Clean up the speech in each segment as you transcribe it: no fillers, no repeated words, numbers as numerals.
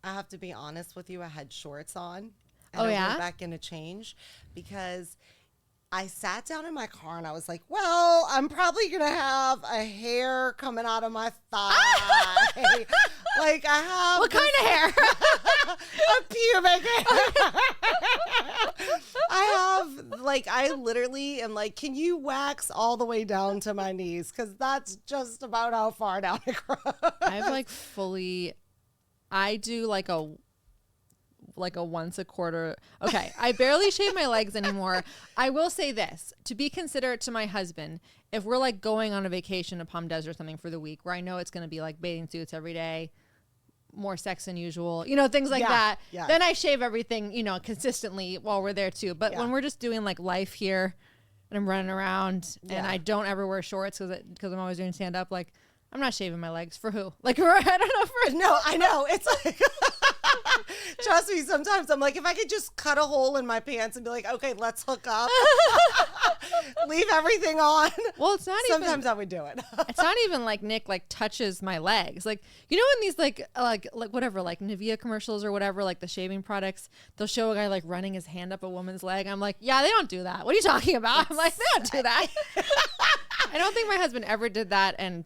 I have to be honest with you. I had shorts on. And Oh, I yeah? went back in to change because I sat down in my car and I was like, well, I'm probably going to have a hair coming out of my thigh. Like I have. What kind of hair? A pubic hair. I literally am like, can you wax all the way down to my knees? Because that's just about how far down it grows. I've like I do like a once a quarter. Okay, I barely shave my legs anymore. I will say this, to be considerate to my husband, if we're like going on a vacation to Palm Desert or something for the week where I know it's going to be like bathing suits every day, more sex than usual, things like that. Yeah. Then I shave everything, consistently while we're there too. But when we're just doing like life here and I'm running around and I don't ever wear shorts because I'm always doing stand up, like I'm not shaving my legs for who? Like, I don't know. No, I know. It's like, trust me, sometimes I'm like, if I could just cut a hole in my pants and be like, okay, let's hook up. Leave everything on. Well, it's not sometimes I would do it. It's not even like Nick like touches my legs. Like, in these like whatever, like Nivea commercials or whatever, like the shaving products, they'll show a guy like running his hand up a woman's leg. I'm like, yeah, they don't do that. What are you talking about? I'm like, they don't do that. I don't think my husband ever did that and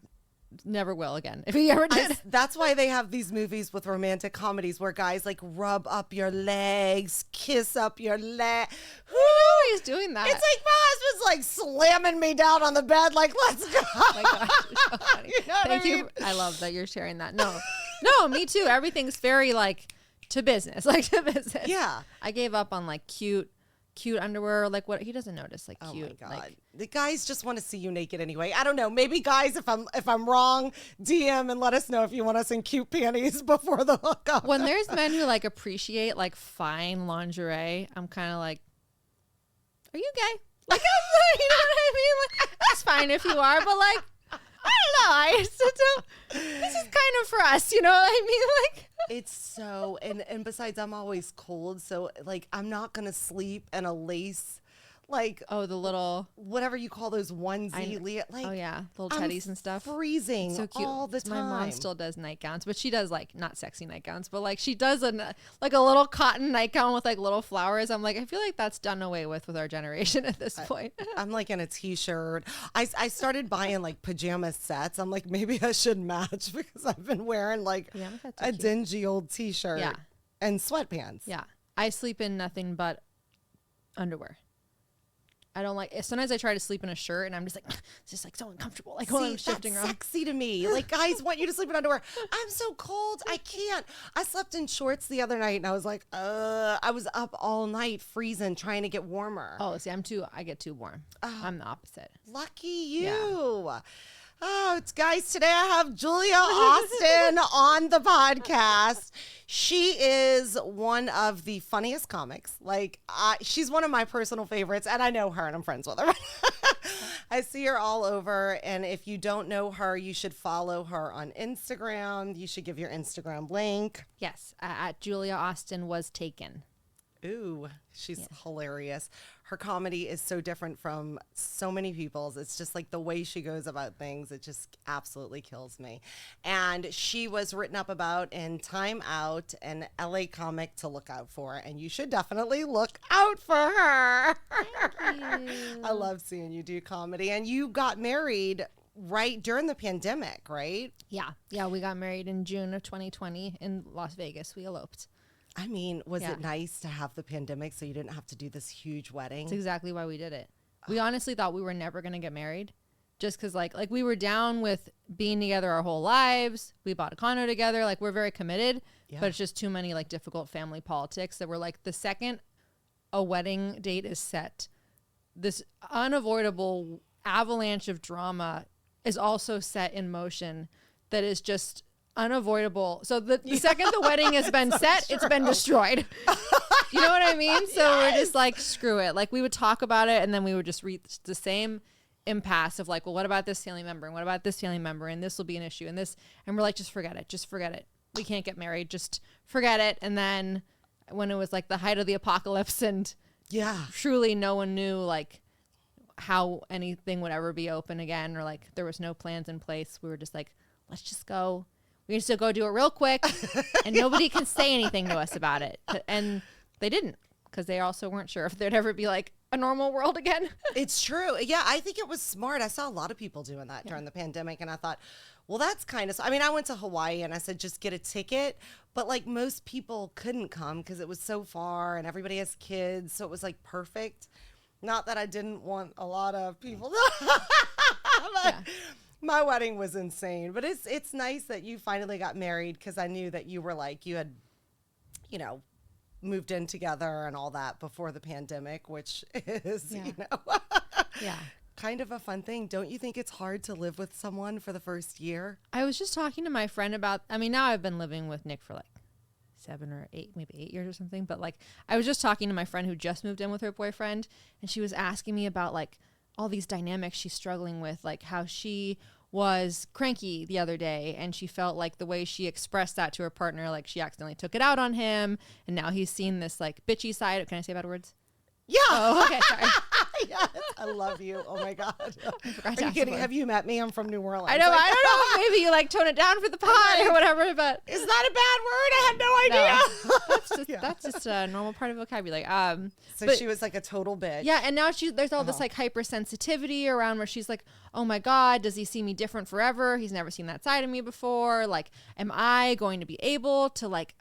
never will again if he ever did. That's why they have these movies with romantic comedies where guys like rub up your legs, kiss up your leg. Who is doing that? It's like my husband's like slamming me down on the bed like, let's go. Oh my gosh, you're so funny. You know what Thank I mean? you. I love that you're sharing that. No, me too. Everything's very like to business, Yeah. I gave up on like cute underwear, like what he doesn't notice, like cute. Oh my God. Like, the guys just want to see you naked anyway. I don't know. Maybe guys, if I'm wrong, DM and let us know if you want us in cute panties before the hookup. when there's men who like appreciate like fine lingerie, I'm kind of like, are you gay? Like, you know what I mean? Like, that's fine if you are, but like, I don't know. This is kind of for us, you know what I mean? Like, It's so, and besides, I'm always cold. So like, I'm not going to sleep in a lace, like, oh, the little, whatever you call those onesie, like, oh yeah, little I'm teddies and stuff. freezing So cute. all the time. My mom still does nightgowns, but she does like not sexy nightgowns, but like she does like a little cotton nightgown with like little flowers. I'm like, I feel like that's done away with our generation at this point. I'm like in a t-shirt. I started buying like pajama sets. I'm like, maybe I should match because I've been wearing like Pajama sets are a cute. dingy old t-shirt Yeah. and sweatpants. Yeah, I sleep in nothing but underwear. I don't like. Sometimes I try to sleep in a shirt, and I'm just like, it's just like so uncomfortable. Like when I'm shifting that's around. sexy to me. Like guys want you to sleep in underwear. I'm so cold. I can't. I slept in shorts the other night, and I was like, I was up all night freezing, trying to get warmer. Oh, see, I get too warm. I'm the opposite. Lucky you. Oh, it's guys, today I have Julia Austin on the podcast. She is one of the funniest comics. Like, she's one of my personal favorites, and I know her, and I'm friends with her. I see her all over, and if you don't know her, you should follow her on Instagram. You should give your Instagram link. Yes, at Julia Austin was taken. Ooh, she's hilarious. Her comedy is so different from so many people's. It's just like the way she goes about things. It just absolutely kills me. And she was written up about in Time Out, an LA comic to look out for. And you should definitely look out for her. Thank you. I love seeing you do comedy. And you got married right during the pandemic, right? Yeah, we got married in June of 2020 in Las Vegas. We eloped. I mean, was Yeah. it nice to have the pandemic so you didn't have to do this huge wedding? That's exactly why we did it. We honestly thought we were never going to get married just because like we were down with being together our whole lives. We bought a condo together. Like we're very committed, but it's just too many like difficult family politics that we're like the second a wedding date is set, this unavoidable avalanche of drama is also set in motion that is just unavoidable. So the second the wedding has been set, it's been destroyed. You know what I mean? So we're just like, screw it. Like we would talk about it and then we would just reach the same impasse of like, well, what about this family member? And what about this family member? And this will be an issue. And this, and we're like, just forget it. Just forget it. We can't get married. Just forget it. And then when it was like the height of the apocalypse and truly no one knew like how anything would ever be open again, or like there was no plans in place, we were just like, let's just go. We can still go do it real quick and nobody can say anything to us about it. And they didn't, because they also weren't sure if there'd ever be like a normal world again. It's true. Yeah, I think it was smart. I saw a lot of people doing that during the pandemic, and I thought, well, that's kind of, I mean, I went to Hawaii and I said, just get a ticket. But like most people couldn't come because it was so far and everybody has kids. So it was like perfect. Not that I didn't want a lot of people. But my wedding was insane. But it's nice that you finally got married, because I knew that you were like, you had, you know, moved in together and all that before the pandemic, which is, you know, kind of a fun thing. Don't you think it's hard to live with someone for the first year? I was just talking to my friend about, I mean, now I've been living with Nick for like 7 or 8, maybe 8 years or something. But like, I was just talking to my friend who just moved in with her boyfriend, and she was asking me about like all these dynamics she's struggling with, like how she was cranky the other day and she felt like the way she expressed that to her partner, like she accidentally took it out on him, and now he's seen this like bitchy side. Can I say bad words? Yeah. Oh, okay. Sorry. Yes, I love you. Oh my God. Are you kidding? Have you met me? I'm from New Orleans. I know. Like, I don't know. Maybe you like tone it down for the pod or whatever, but is that a bad word? I had no idea. No, that's just a normal part of vocabulary. So but she was like a total bitch. Yeah, and now there's all this like hypersensitivity around where she's like, oh my God, does he see me different forever? He's never seen that side of me before. Like, am I going to be able to like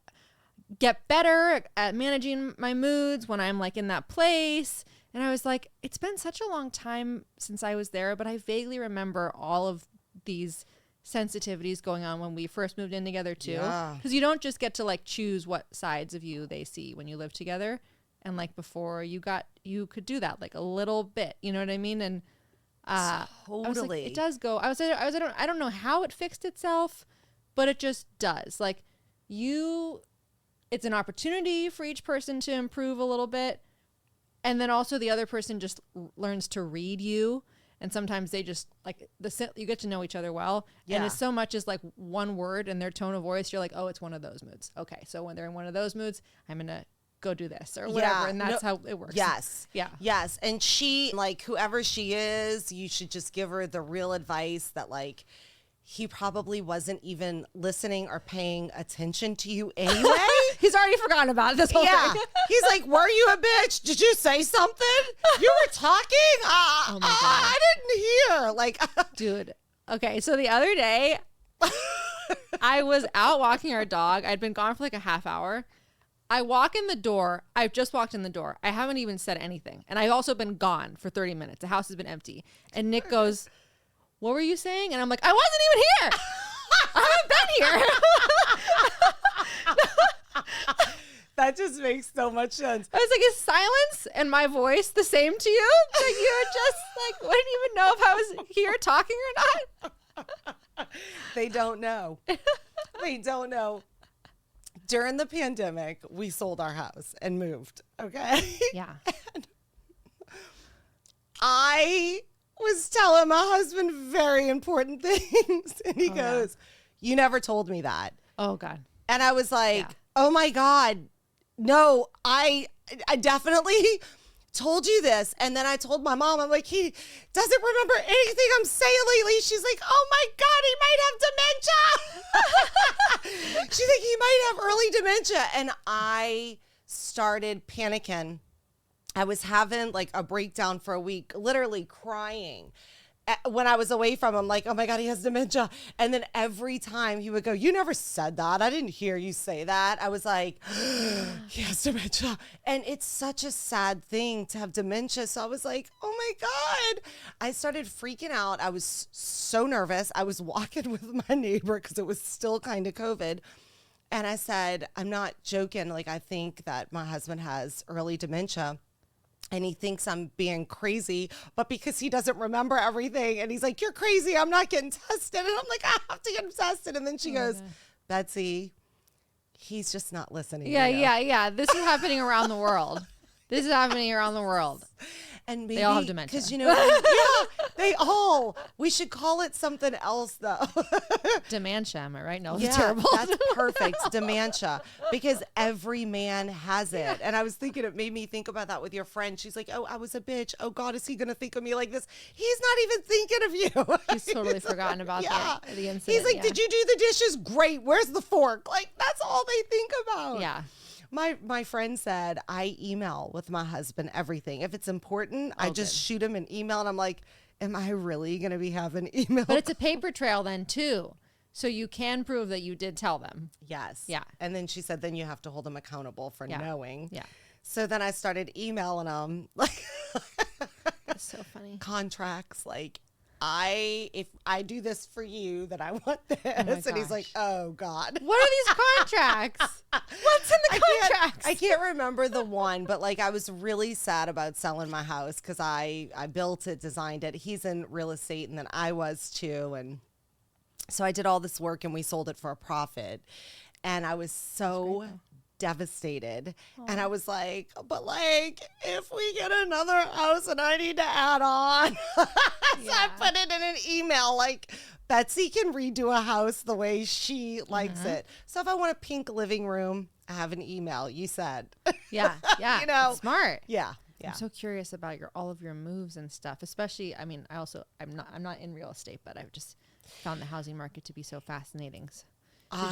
get better at managing my moods when I'm like in that place? And I was like, it's been such a long time since I was there, but I vaguely remember all of these sensitivities going on when we first moved in together too. Because you don't just get to like choose what sides of you they see when you live together. And like before you could do that like a little bit, you know what I mean? And totally. I was like, it does go. I don't know how it fixed itself, but it just does. Like it's an opportunity for each person to improve a little bit. And then also the other person just learns to read you. And sometimes they just like you get to know each other well. Yeah. And it's so much as like one word and their tone of voice. You're like, oh, it's one of those moods. Okay. So when they're in one of those moods, I'm going to go do this or whatever. Yeah. And that's how it works. Yes. Yeah. Yes. And she, like, whoever she is, you should just give her the real advice that like, he probably wasn't even listening or paying attention to you anyway. He's already forgotten about this whole thing. He's like, were you a bitch? Did you say something? You were talking? Oh my God. I didn't hear. Like, dude. Okay. So the other day, I was out walking our dog. I'd been gone for like a half hour. I walk in the door. I've just walked in the door. I haven't even said anything. And I've also been gone for 30 minutes. The house has been empty. And Nick goes, what were you saying? And I'm like, I wasn't even here. I haven't been here. That just makes so much sense. I was like, is silence and my voice the same to you? Like you were just like, wouldn't even know if I was here talking or not. They don't know. They don't know. During the pandemic, we sold our house and moved. Okay. Yeah. And I was telling my husband very important things. And he goes, you never told me that. Oh, God. And I was like, oh, my God. No, I definitely told you this. And then I told my mom, I'm like, he doesn't remember anything I'm saying lately. She's like, oh, my God, he might have dementia. She's like, he might have early dementia. And I started panicking. I was having like a breakdown for a week, literally crying when I was away from him, like, oh my God, he has dementia. And then every time he would go, you never said that. I didn't hear you say that. I was like, he has dementia. And it's such a sad thing to have dementia. So I was like, oh my God. I started freaking out. I was so nervous. I was walking with my neighbor because it was still kind of COVID. And I said, I'm not joking. Like, I think that my husband has early dementia. And he thinks I'm being crazy, but because he doesn't remember everything. And he's like, you're crazy. I'm not getting tested. And I'm like, I have to get him tested. And then she goes, Betsy, he's just not listening. Yeah. This is happening around the world. And maybe, they all have dementia. Because, We should call it something else though. Dementia, am I right? No, Yeah, it's terrible. that's perfect. Dementia, because every man has it. And I was thinking, it made me think about that with your friend. She's like, oh, I was a bitch. Oh God, is he going to think of me like this? He's not even thinking of you. He's totally forgotten about the incident. He's like, did you do the dishes? Great. Where's the fork? Like, that's all they think about. Yeah. My friend said, I email with my husband everything. If it's important, I just shoot him an email, and I'm like, am I really going to be having email? But it's a paper trail then too. So you can prove that you did tell them. Yes. Yeah. And then she said, then you have to hold them accountable for knowing. Yeah. So then I started emailing them like That's so funny. contracts, like, if I do this for you, then I want this. And he's like, oh God. What are these contracts? What's in the contracts? I can't remember the one, but like I was really sad about selling my house because I built it, designed it. He's in real estate, and then I was too. And so I did all this work and we sold it for a profit. And I was so devastated. And I was like, but like, if we get another house and I need to add on. So I put it in an email, like, Betsy can redo a house the way she likes it. So if I want a pink living room, I have an email. You said. Yeah. You know, smart. Yeah. Yeah. I'm so curious about all of your moves and stuff, especially, I mean, I'm not in real estate, but I've just found the housing market to be so fascinating.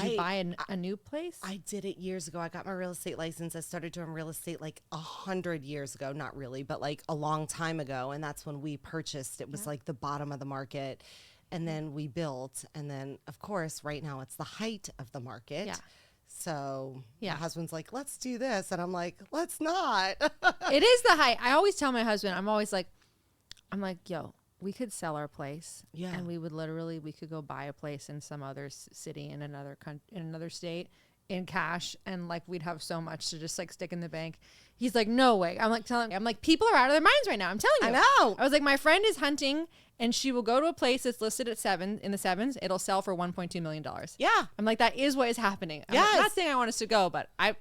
Did you buy a new place? I did it years ago. I got my real estate license. I started doing real estate like 100 years ago. Not really, but like a long time ago. And that's when we purchased. It was like the bottom of the market. And then we built. And then, of course, right now it's the height of the market. Yeah. So my husband's like, let's do this. And I'm like, let's not. It is the height. I always tell my husband, I'm like, yo, we could sell our place, and we could go buy a place in some other city in another in another state in cash, and like we'd have so much to just like stick in the bank. He's like, no way. I'm like, people are out of their minds right now. I'm telling you. I know. I was like, my friend is hunting, and she will go to a place that's listed at in the sevens. It'll sell for $1.2 million. Yeah. I'm like, that is what is happening. I'm not saying I want us to go, but I'm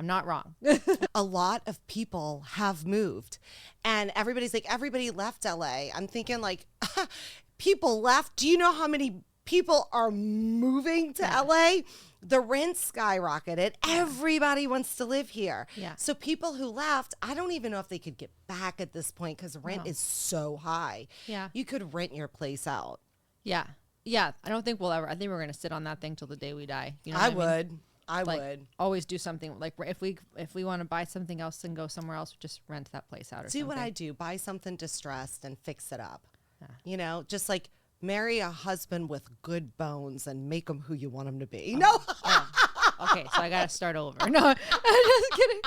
not wrong. A lot of people have moved, and everybody's like, everybody left LA. I'm thinking like, people left. Do you know how many people are moving to LA? The rent skyrocketed. Everybody wants to live here. Yeah. So people who left, I don't even know if they could get back at this point because rent is so high. Yeah. You could rent your place out. Yeah. Yeah. I don't think I think we're going to sit on that thing till the day we die. You know I mean? would. I would always do something like if we want to buy something else and go somewhere else, just rent that place out or something. Do what I do. Buy something distressed and fix it up. Yeah. You know, just like marry a husband with good bones and make him who you want him to be. Oh. No. Oh. Okay, so I got to start over. No, I'm just kidding.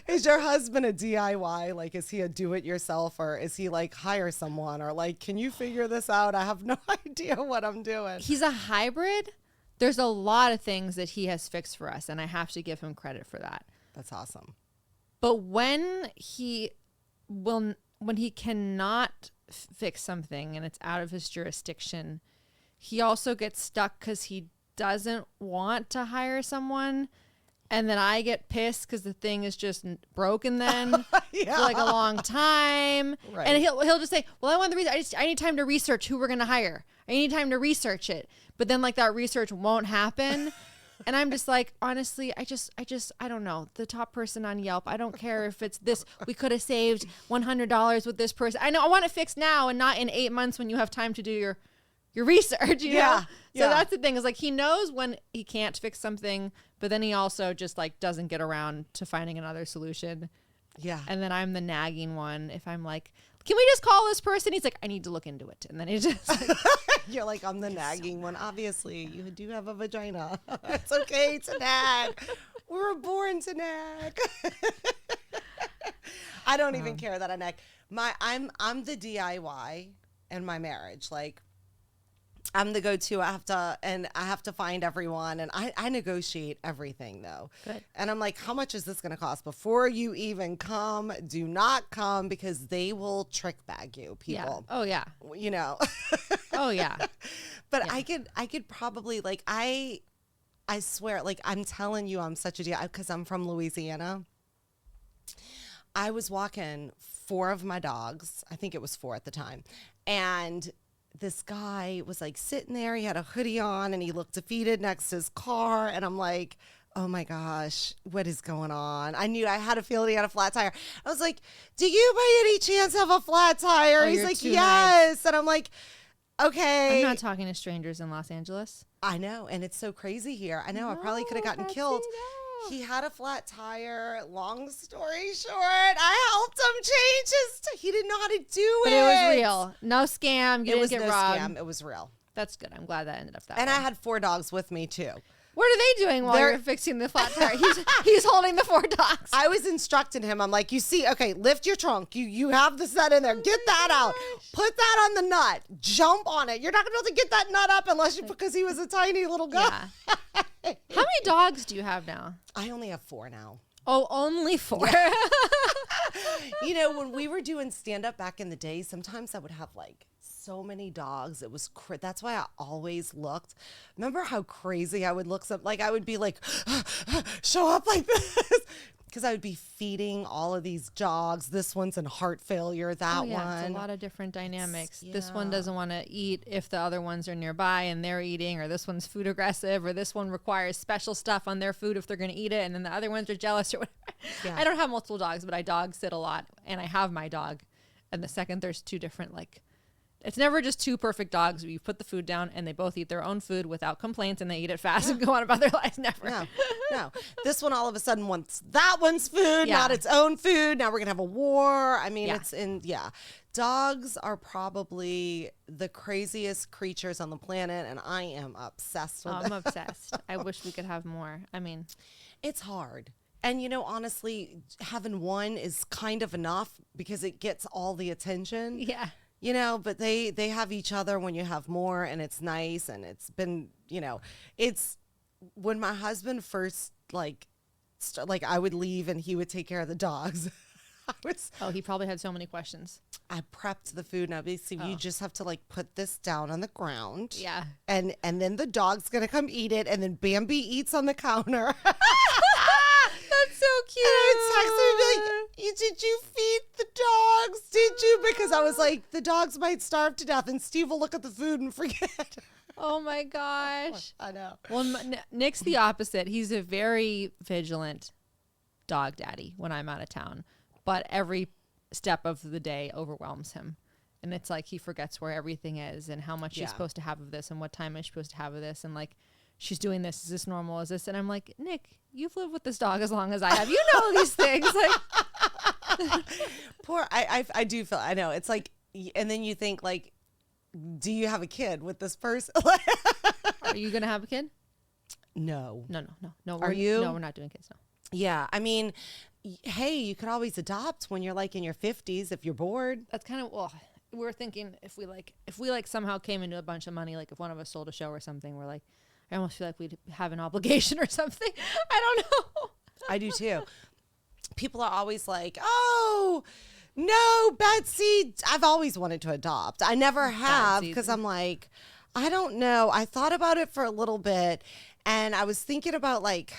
Is your husband a DIY? Like, is he a do-it-yourself, or is he like hire someone, or like, can you figure this out? I have no idea what I'm doing. He's a hybrid. There's a lot of things that he has fixed for us, and I have to give him credit for that. That's awesome. But when he cannot fix something and it's out of his jurisdiction, he also gets stuck because he doesn't want to hire someone. And then I get pissed because the thing is just broken then for like a long time. Right. And he'll just say, well, I want the research. I need time to research who we're going to hire. I need time to research it. But then like that research won't happen. And I'm just like, honestly, I don't know. The top person on Yelp, I don't care if it's this. We could have saved $100 with this person. I know I want it fixed now and not in 8 months when you have time to do your research, you know? So that's the thing, is like he knows when he can't fix something, but then he also just like doesn't get around to finding another solution. Yeah. And then I'm the nagging one. If I'm like, can we just call this person? He's like, I need to look into it. And then he just like, you're like, I'm the nagging one. Obviously, you do have a vagina. It's okay to nag. We were born to nag. I don't even care that I nag. I'm the DIY in my marriage. Like, I'm the go-to. I have to find everyone, and I negotiate everything though. Good. And I'm like, how much is this going to cost before you even come? Do not come, because they will trick bag you, people. Yeah. Oh yeah. You know. Oh yeah. But yeah. I could probably like I swear, like I'm telling you, I'm such a because I'm from Louisiana. I was walking 4 of my dogs. I think it was 4 at the time. And this guy was like sitting there. He had a hoodie on and he looked defeated next to his car. And I'm like, oh my gosh, what is going on? I had a feeling he had a flat tire. I was like, do you by any chance have a flat tire? He's like, yes. Nice. And I'm like, okay. I'm not talking to strangers in Los Angeles. I know. And it's so crazy here. I know. I probably could have gotten killed. No. He had a flat tire. Long story short, I helped him change his he didn't know how to do but it. But it was real. No scam. You didn't get robbed. Scam. It was real. That's good. I'm glad that ended up that way. And I had 4 dogs with me too. What are they doing while you're fixing the flat tire? He's holding the 4 dogs. I was instructing him. I'm like, you see, okay, lift your trunk. You have the set in there. Get that out. Put that on the nut. Jump on it. You're not going to be able to get that nut up because he was a tiny little guy. Yeah. How many dogs do you have now? I only have 4 now. Oh, only 4. You know, when we were doing stand-up back in the day, sometimes I would have like so many dogs. It was that's why I always looked. Remember how crazy I would look? Like I would be like, show up like this. Because I would be feeding all of these dogs. This one's in heart failure, that one. It's a lot of different dynamics. Yeah. This one doesn't want to eat if the other ones are nearby and they're eating, or this one's food aggressive, or this one requires special stuff on their food if they're going to eat it, and then the other ones are jealous or whatever. Yeah. I don't have multiple dogs, but I dog sit a lot, and I have my dog. And the second there's 2 different, like, it's never just 2 perfect dogs where you put the food down and they both eat their own food without complaints and they eat it fast and go on about their lives. Never. No. This one all of a sudden wants that one's food, not its own food. Now we're going to have a war. I mean, dogs are probably the craziest creatures on the planet, and I am obsessed with them. I'm obsessed. I wish we could have more. I mean, it's hard. And, you know, honestly, having one is kind of enough because it gets all the attention. Yeah. You know, but they have each other when you have more, and it's nice. And it's been, you know, it's when my husband first like I would leave and he would take care of the dogs. He probably had so many questions. I prepped the food. Now, basically, you just have to like put this down on the ground. Yeah. And then the dog's going to come eat it. And then Bambi eats on the counter. That's so cute. And I would text her and be like, did you feed the dogs? Did you? Because I was like, the dogs might starve to death and Steve will look at the food and forget. Oh my gosh. I know. Well, Nick's the opposite. He's a very vigilant dog daddy when I'm out of town, but every step of the day overwhelms him. And it's like he forgets where everything is and how much she's supposed to have of this and what time is she supposed to have of this. And like, she's doing this. Is this normal? Is this? And I'm like, Nick, you've lived with this dog as long as I have. You know these things. Like, poor. I do feel. I know. It's like, and then you think like, do you have a kid with this person? Are you gonna have a kid? No. No. Are you? No, we're not doing kids. No. Yeah. I mean, hey, you could always adopt when you're like in your 50s if you're bored. That's kind of we're thinking if we somehow came into a bunch of money, like if one of us sold a show or something, we're like, I almost feel like we'd have an obligation or something. I don't know. I do too. People are always like, oh, no, Betsy. I've always wanted to adopt. I never have because I'm like, I don't know. I thought about it for a little bit and I was thinking about like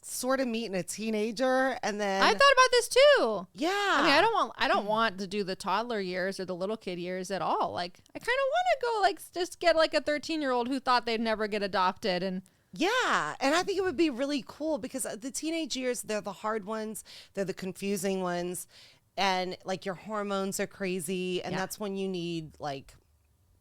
sort of meeting a teenager, and then I thought about this too. Yeah. I mean, I don't want to do the toddler years or the little kid years at all. Like, I kind of want to go like just get like a 13-year-old who thought they'd never get adopted. And yeah, and I think it would be really cool because the teenage years, they're the hard ones, they're the confusing ones, and like your hormones are crazy, and that's when you need like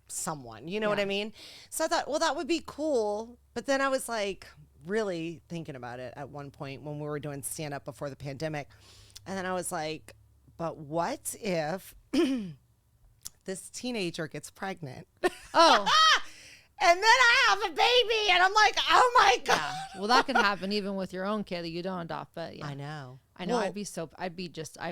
someone, you know what I mean? So I thought, well, that would be cool, but then I was like really thinking about it at one point when we were doing stand up before the pandemic. And then I was like, but what if this teenager gets pregnant? Oh. And then I have a baby and I'm like, oh my God. Yeah. Well, that could happen even with your own kid that you don't adopt, but yeah. I know. Well, I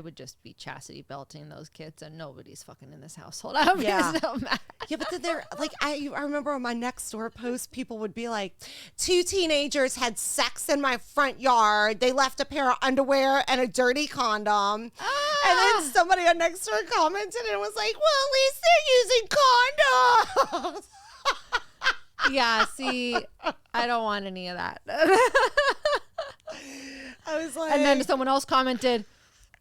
would just be chastity belting those kids and nobody's fucking in this household. I would be so mad. Yeah, but then they're like, I remember on my next door post, people would be like, 2 teenagers had sex in my front yard. They left a pair of underwear and a dirty condom. Ah. And then somebody on next door commented and was like, well, at least they're using condoms. Yeah, see, I don't want any of that. I was like, and then someone else commented,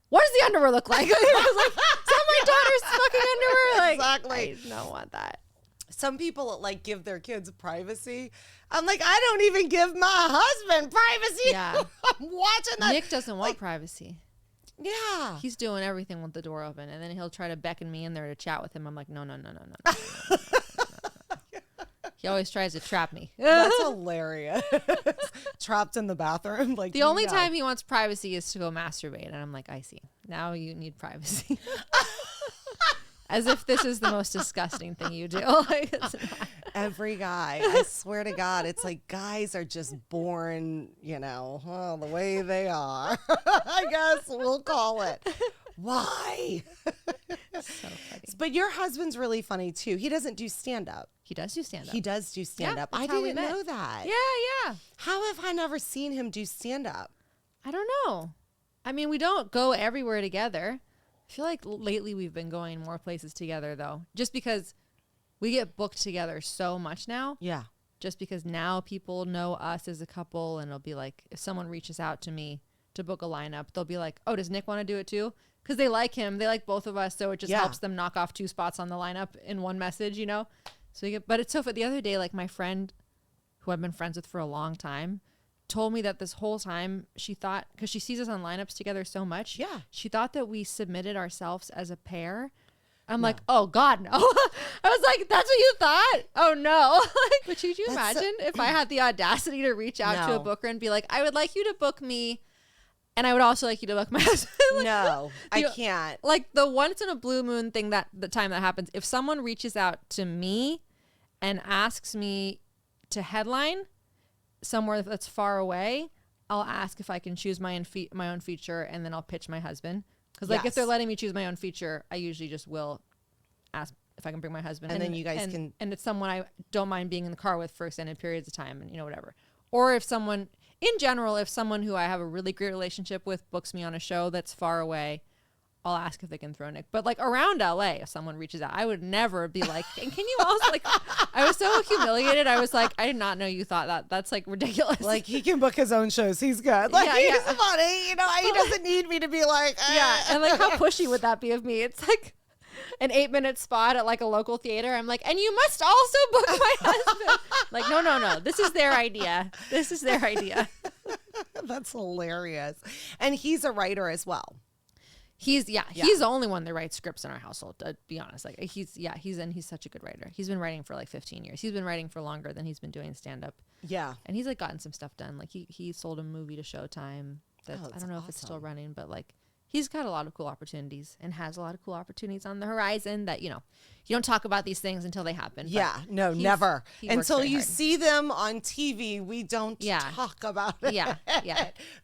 what does the underwear look like? I was like, is that my daughter's fucking underwear? Like, Exactly. I don't want that. Some people like give their kids privacy. I'm like, I don't even give my husband privacy. Yeah. I'm watching that. Nick doesn't want privacy. Yeah. He's doing everything with the door open, and then he'll try to beckon me in there to chat with him. I'm like, no. He always tries to trap me. That's hilarious. Trapped in the bathroom. Like The only time he wants privacy is to go masturbate, and I'm like, I see. Now you need privacy. As if this is the most disgusting thing you do. Like, it's not. Every guy, I swear to God, it's like guys are just born, the way they are. I guess we'll call it. Why? So funny. But your husband's really funny too. He doesn't do stand-up. He does do stand-up. He does do stand-up. Yeah, I that's how we didn't met. know that. Yeah. How have I never seen him do stand-up? I don't know. I mean, we don't go everywhere together. I feel like lately we've been going more places together, though, just because we get booked together so much now. Yeah. Just because now people know us as a couple, and it'll be like, if someone reaches out to me to book a lineup, they'll be like, oh, does Nick want to do it too? Because they like him. They like both of us. So it just helps them knock off 2 spots on the lineup in one message, So but it's so funny. The other day, like my friend who I've been friends with for a long time told me that this whole time she thought, because she sees us on lineups together so much, she thought that we submitted ourselves as a pair. I'm like, oh God, no. I was like, that's what you thought? Oh no. But could you imagine if I had the audacity to reach out to a booker and be like, I would like you to book me, and I would also like you to book my husband? No, I can't. Like the once in a blue moon thing, that the time that happens, if someone reaches out to me and asks me to headline somewhere that's far away, I'll ask if I can choose my own feature, and then I'll pitch my husband. Because if they're letting me choose my own feature, I usually just will ask if I can bring my husband. And then you guys can... And it's someone I don't mind being in the car with for extended periods of time, and whatever. Or if someone, in general, if someone who I have a really great relationship with books me on a show that's far away, I'll ask if they can throw Nick. But like around LA, if someone reaches out, I would never be like, and can you also like, I was so humiliated. I was like, I did not know you thought that. That's like ridiculous. Like he can book his own shows. He's good. Like he's funny. He doesn't need me to be like, And like how pushy would that be of me? It's like an 8-minute spot at like a local theater. I'm like, and you must also book my husband. Like, no. This is their idea. That's hilarious. And he's a writer as well. He's the only one that writes scripts in our household, to be honest. Like he's such a good writer. He's been writing for like 15 years. He's been writing for longer than he's been doing stand up. Yeah. And he's like gotten some stuff done. Like he sold a movie to Showtime that I don't know if it's still running, but like he's got a lot of cool opportunities and has a lot of cool opportunities on the horizon that, you don't talk about these things until they happen. Yeah, no, never. Until you see them on TV, we don't talk about it. Yeah.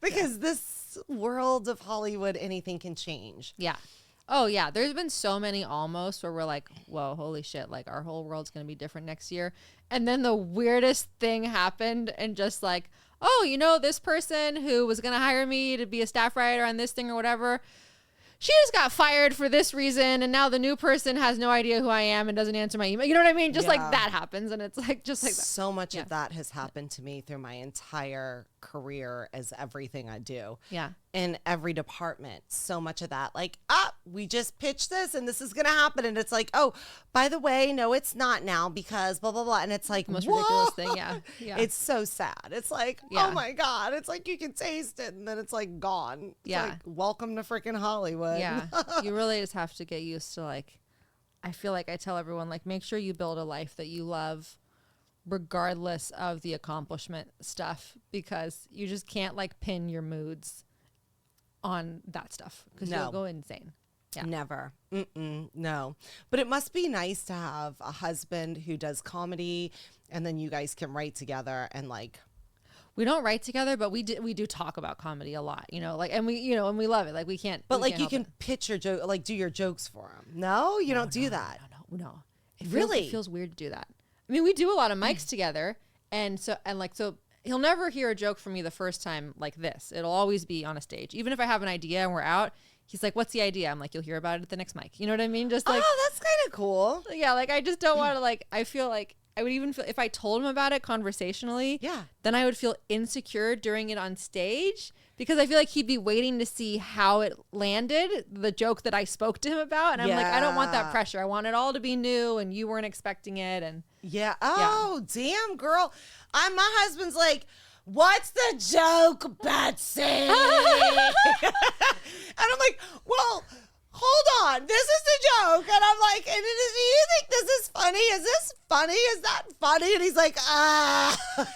Because this world of Hollywood, anything can change. Yeah. Oh, yeah. There's been so many almost where we're like, whoa, holy shit. Like our whole world's going to be different next year. And then the weirdest thing happened, and just like, oh, this person who was going to hire me to be a staff writer on this thing or whatever, she just got fired for this reason, and now the new person has no idea who I am and doesn't answer my email. You know what I mean? Just like that happens, and it's like just like that. So much of that has happened to me through my entire career as everything I do. Yeah. In every department. So much of that. Like, we just pitched this and this is going to happen. And it's like, oh, by the way, no, it's not now because blah, blah, blah. And it's like, the most ridiculous thing. Yeah. It's so sad. It's like, oh my God. It's like you can taste it and then it's like gone. It's like, welcome to freaking Hollywood. Yeah. You really just have to get used to, like, I feel like I tell everyone, like, make sure you build a life that you love regardless of the accomplishment stuff, because you just can't like pin your moods on that stuff because you'll go insane. Yeah. Never. No. But it must be nice to have a husband who does comedy, and then you guys can write together and like. We don't write together, but we do talk about comedy a lot, like, and we love it. Like we can't. But like you can pitch your joke, like do your jokes for him. No, you don't do that. No. It really feels weird to do that. I mean, we do a lot of mics together, and so he'll never hear a joke from me the first time like this. It'll always be on a stage. Even if I have an idea and we're out, he's like, "What's the idea?" I'm like, "You'll hear about it at the next mic." You know what I mean? Just like, oh, that's kind of cool. Yeah, like I just don't want to like. I feel like I would even feel if I told him about it conversationally, then I would feel insecure during it on stage because I feel like he'd be waiting to see how it landed, the joke that I spoke to him about. And I'm like, I don't want that pressure. I want it all to be new and you weren't expecting it. And damn, girl. My husband's like, what's the joke, Betsy? And I'm like, well, hold on, this is the joke. And I'm like, do you think this is funny? Is this funny? Is that funny? And he's like,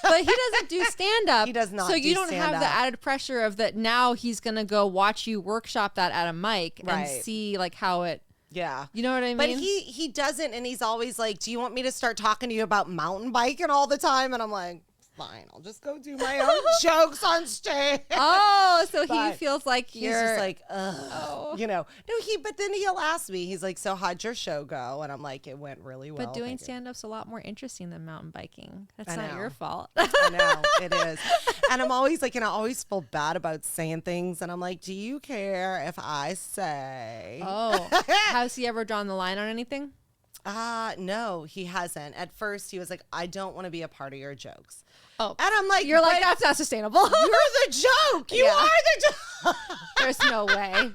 But he doesn't do stand-up. He does not. So you don't have the added pressure of that now he's going to go watch you workshop that at a mic and see like how it. Yeah. You know what I mean? But he doesn't. And he's always like, do you want me to start talking to you about mountain biking all the time? And I'm like, fine, I'll just go do my own jokes on stage. Oh, so he feels like he's just like, ugh, you know. No, but then he'll ask me. He's like, so how'd your show go? And I'm like, it went really well. But doing stand-up's a lot more interesting than mountain biking. That's not your fault. I know, it is. And I'm always like, and I always feel bad about saying things. And I'm like, do you care if I say? Oh, has he ever drawn the line on anything? No, he hasn't. At first, he was like, I don't want to be a part of your jokes. Oh, and I'm like, you're like, that's not sustainable. You're the joke. You are the joke. There's no way.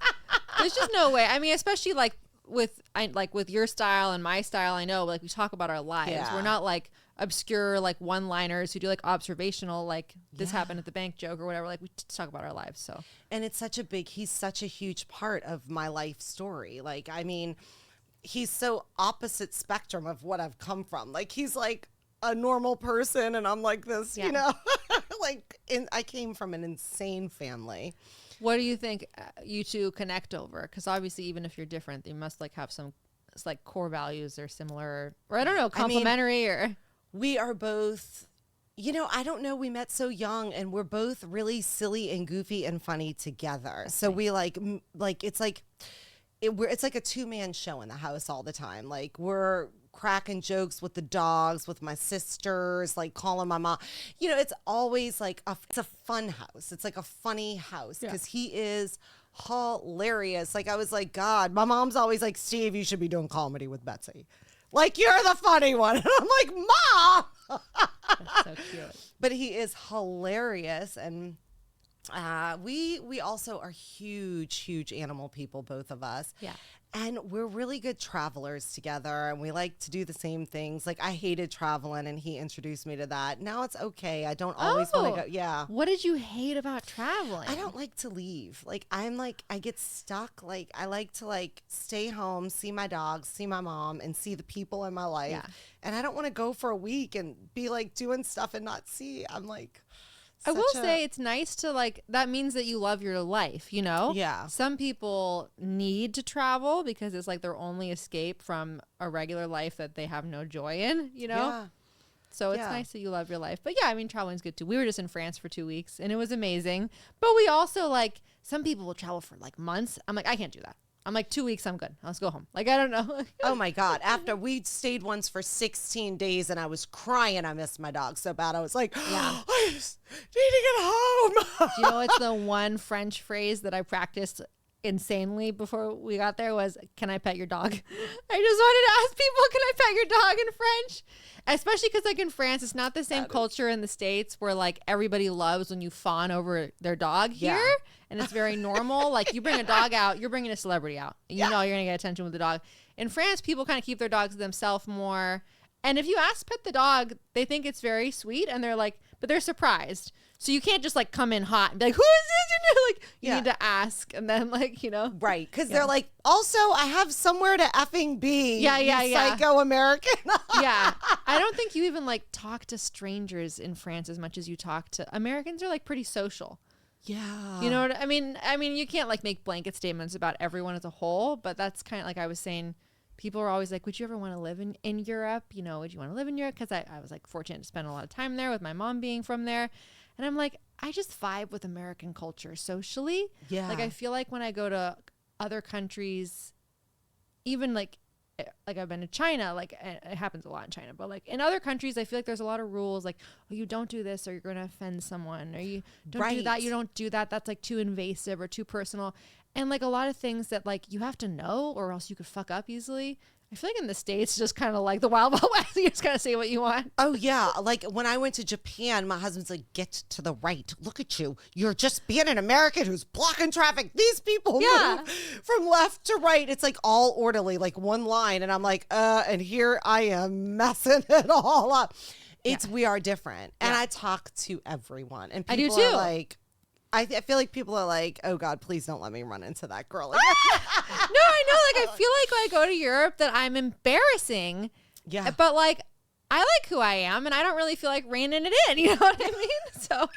There's just no way. I mean, especially like with your style and my style. I know, like we talk about our lives. Yeah. We're not like obscure like one-liners who do like observational like this happened at the bank joke or whatever. Like we talk about our lives. So, and it's he's such a huge part of my life story. Like, I mean, he's so opposite spectrum of what I've come from. Like he's like a normal person and I'm like this, you know, I came from an insane family. What do you think you two connect over? Because obviously, even if you're different, you must like have some like core values or similar, or I don't know, complementary. or we are both, you know, I don't know. We met so young and we're both really silly and goofy and funny together. That's so nice. We like it's like it's like a two-man show in the house all the time. Like we're cracking jokes with the dogs, with my sisters, like calling my mom. You know, it's always like it's a fun house. It's like a funny house because he is hilarious. Like I was like, God, my mom's always like, Steve, you should be doing comedy with Betsy. Like you're the funny one. And I'm like, Mom. That's so cute. But he is hilarious. And we also are huge animal people, both of us. Yeah. And we're really good travelers together and we like to do the same things. Like I hated traveling and he introduced me to that. Now it's okay. I don't always want to go. Yeah. What did you hate about traveling? I don't like to leave. Like I get stuck. Like I like to like stay home, see my dogs, see my mom and see the people in my life. Yeah. And I don't want to go for a week and be like doing stuff and not see. I'm like, I will say it's nice to like, that means that you love your life, you know? Yeah. Some people need to travel because it's like their only escape from a regular life that they have no joy in, you know? Yeah. So it's nice that you love your life. But yeah, I mean, traveling's good too. We were just in France for 2 weeks and it was amazing. But we also like, some people will travel for like months. I'm like, I can't do that. I'm like 2 weeks, I'm good. Let's go home. Like, I don't know. Oh my God. After we stayed once for 16 days and I was crying, I missed my dog so bad. I was like, I just need to get home. Do you know what's the one French phrase that I practiced insanely before we got there was, can I pet your dog? I just wanted to ask people, can I pet your dog in French? Especially because like in France, it's not the same culture in the States where like everybody loves when you fawn over their dog here. And it's very normal. Like you bring a dog out, you're bringing a celebrity out. You know you're going to get attention with the dog. In France, people kind of keep their dogs to themselves more. And if you ask pet the dog, they think it's very sweet. And they're like, but they're surprised. So you can't just like come in hot and be like, who is this? And you're like, you need to ask. And then like, you know. Right. Because they're like, also, I have somewhere to effing be. Yeah. Psycho American. Yeah. I don't think you even like talk to strangers in France as much as you talk to Americans are like pretty social. Yeah. You know what I mean? I mean, you can't like make blanket statements about everyone as a whole, but that's kind of like I was saying, people are always like, would you ever want to live in Europe? You know, would you want to live in Europe? Because I was like fortunate to spend a lot of time there with my mom being from there. And I'm like, I just vibe with American culture socially. Yeah. Like I feel like when I go to other countries, even like I've been to China, like it happens a lot in China, but like in other countries, I feel like there's a lot of rules like, oh, you don't do this or you're going to offend someone, or you don't do that. You don't do that. That's like too invasive or too personal. And like a lot of things that like you have to know or else you could fuck up easily. I feel like in the States, just kind of like the Wild Wild West. You just gotta say what you want. Oh yeah, like when I went to Japan, my husband's like, "Get to the right. Look at you. You're just being an American who's blocking traffic. These people move from left to right. It's like all orderly, like one line." And I'm like, and here I am messing it all up. We are different, and I talk to everyone, and people I do too. are like. I feel like people are like, "Oh God, please don't let me run into that girl." Again. No, I know. Like, I feel like when I go to Europe that I'm embarrassing. Yeah. But like, I like who I am, and I don't really feel like reining it in. You know what I mean? So.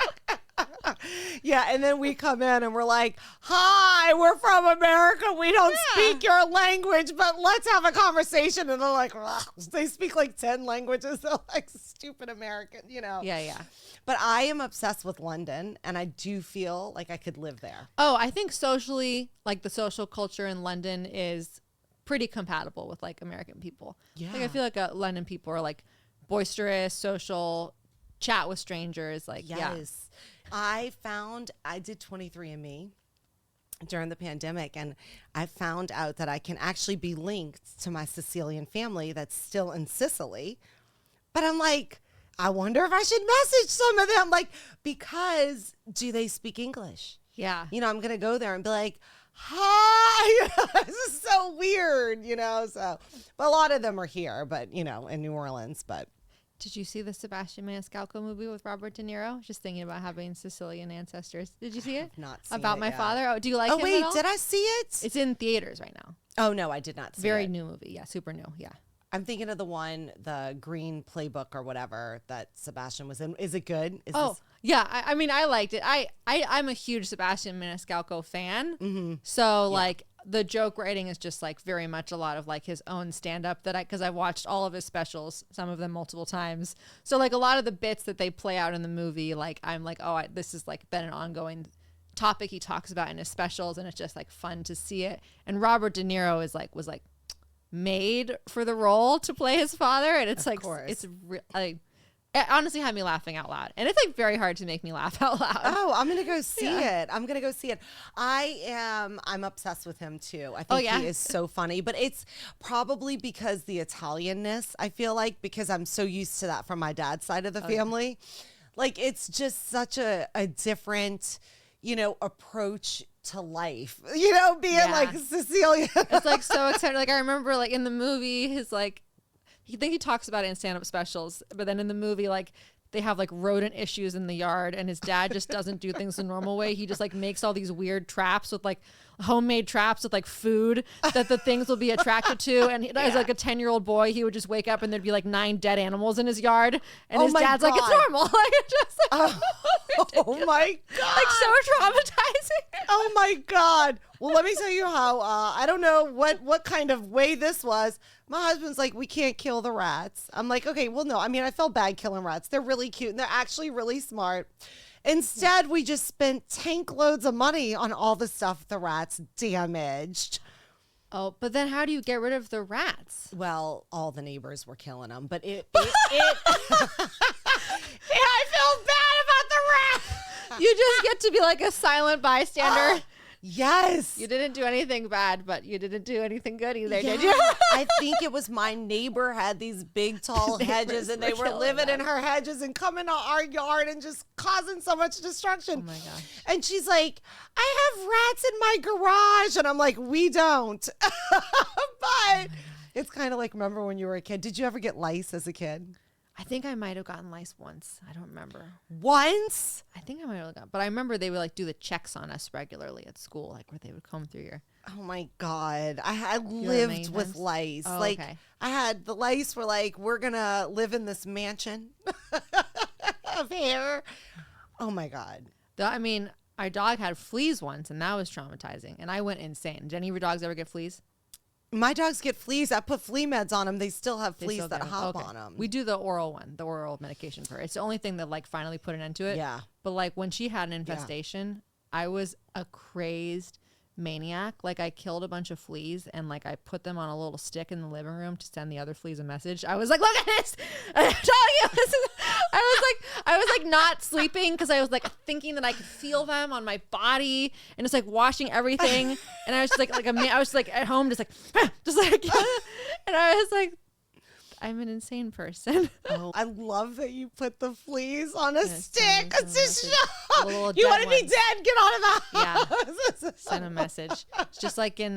Yeah, and then we come in and we're like, "Hi, we're from America. We don't speak your language, but let's have a conversation." And they're like, "Ugh." They speak like 10 languages. They're like stupid American, you know? Yeah. But I am obsessed with London, and I do feel like I could live there. Oh, I think socially, like the social culture in London is pretty compatible with like American people. Yeah. Like I feel like London people are like boisterous, social, chat with strangers. Like, yes. I did 23andMe during the pandemic, and I found out that I can actually be linked to my Sicilian family that's still in Sicily. But I'm like, I wonder if I should message some of them, like, because do they speak English? Yeah. You know, I'm going to go there and be like, "Hi." This is so weird, you know? So, but a lot of them are here, but, you know, in New Orleans, but. Did you see the Sebastian Maniscalco movie with Robert De Niro? Just thinking about having Sicilian ancestors. Did you see it? Not seen About it my yet. father. Oh, do you like Oh, him wait, at all? did I see it? It's in theaters right now. Oh, no, I did not see it. Very new movie. Yeah, super new. Yeah. I'm thinking of the Green Playbook or whatever that Sebastian was in. Is it good? Yeah. I mean, I liked it. I'm a huge Sebastian Maniscalco fan. Mm-hmm. So like the joke writing is just like very much a lot of like his own stand up because I watched all of his specials, some of them multiple times. So like a lot of the bits that they play out in the movie, like I'm like, this is like been an ongoing topic he talks about in his specials, and it's just like fun to see it. And Robert De Niro was made for the role to play his father, and it's it honestly had me laughing out loud, and it's like very hard to make me laugh out loud. Oh, I'm gonna go see it. I'm gonna go see it. I'm obsessed with him too. I think he is so funny, but it's probably because the Italianness, I feel like, because I'm so used to that from my dad's side of the family. Like it's just such a different, you know, approach to life, you know, being like Sicilian. It's like so exciting. Like I remember like in the movie, he talks about it in stand-up specials, but then in the movie, like they have like rodent issues in the yard, and his dad just doesn't do things the normal way. He just like makes all these weird traps with like homemade traps with like food that the things will be attracted to. And as like a 10-year-old boy, he would just wake up and there'd be like 9 dead animals in his yard, and his dad's like, "It's normal." Like it's just like, oh my God, like so traumatizing. Oh my God. Well, let me tell you how, I don't know what kind of way this was. My husband's like, "We can't kill the rats." I'm like, "Okay, well, no. I mean, I felt bad killing rats. They're really cute, and they're actually really smart." Instead, we just spent tank loads of money on all the stuff the rats damaged. Oh, but then how do you get rid of the rats? Well, all the neighbors were killing them, but I feel bad about the rats. You just get to be like a silent bystander. Yes. You didn't do anything bad, but you didn't do anything good either, did you? I think it was my neighbor had these big, tall hedges, and they were living in her hedges and coming to our yard and just causing so much destruction. Oh, my gosh. And she's like, "I have rats in my garage." And I'm like, "We don't." But it's kind of like, remember when you were a kid? Did you ever get lice as a kid? I think I might have gotten lice once. I don't remember. Once? I think I might have gotten, but I remember they would like do the checks on us regularly at school, like where they would comb through your. Oh my God. I lived with lice. Oh, like okay. I had the lice were like, "We're going to live in this mansion of hair." Oh my God. I mean, our dog had fleas once, and that was traumatizing, and I went insane. Did any of your dogs ever get fleas? My dogs get fleas. I put flea meds on them. They still have fleas that hop on them. We do the oral medication for her. It's the only thing that like finally put an end to it. Yeah. But like when she had an infestation, I was a crazed maniac. Like I killed a bunch of fleas and like I put them on a little stick in the living room to send the other fleas a message. I was like, look at this. I'm telling you, I was like not sleeping because I was like thinking that I could feel them on my body and it's like washing everything. And I was just I was like at home, just like, and I was like, I'm an insane person. Oh, I love that you put the fleas on a stick. It's just you want to be dead? Get out of the house. Yeah. Send a message. It's just like in